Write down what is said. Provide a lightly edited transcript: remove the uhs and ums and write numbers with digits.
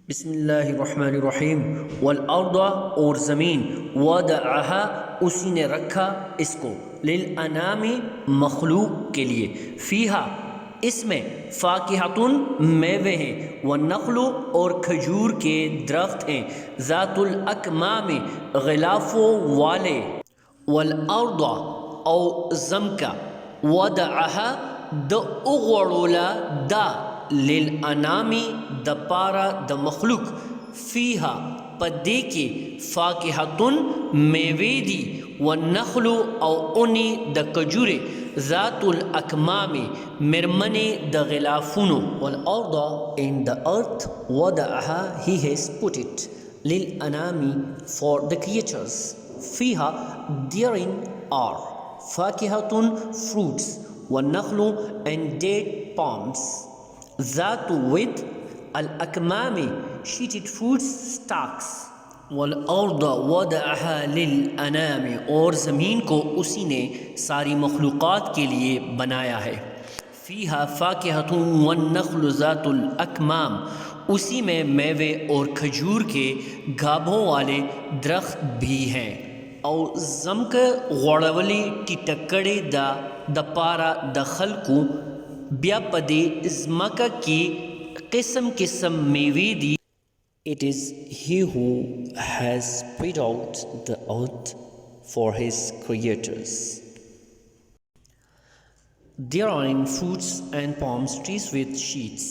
बिस्मिल्लाहिर्रहमानिर्रहीम। वल अर्दा और ज़मीन, वदअहा उसी ने रखा इसको, लिल अनामी मखलूक के लिए, फ़ीहा इसमें, फ़ाकिहतुन मेवे हैं, व नखलु और खजूर के दरख्त हैं, ज़ातुल अकमाम ग़िलाफ़ों वाले, वल अर्दा और ज़मका, वदअहा द उग़ड़ोला दा, लिल अनामी द पारा द मखलूक, फ़ीहा पदे के, फ़ाकिहतुन मेवेदी, व नखलु और उनी द कजूरे, ज़ातुल अकमाम मिरमने द ग़िलाफ़ुनो, वल अर्दा इन द अर्थ, वदअहा ही हैज़ पुट इट, लिल अनामी फॉर द क्रिएचर्स, फ़ीहा देयरिन आर, फ़ाकिहतुन फ्रूट्स, व नखलु एंड डेट palms, ज़ातु with अल अकमामी sheeted fruits stalks, वल अर्दा वदअहा लिल अनामी और ज़मीन को उसी ने सारी मखलूक़ात के लिए बनाया है, फ़ीहा फ़ाकिहतुन वन नखलु ज़ातुल अकमाम उसी में मेवे और खजूर के गाभों वाले दरख्त भी हैं, और ज़मक ग़ोड़वली टिटकड़े द पारा द खलकू ब्यापदे ज़मका की किस्म किस्म मेवे दी। It is he who has spread out the earth for his creators. There are in fruits and palm trees with sheets.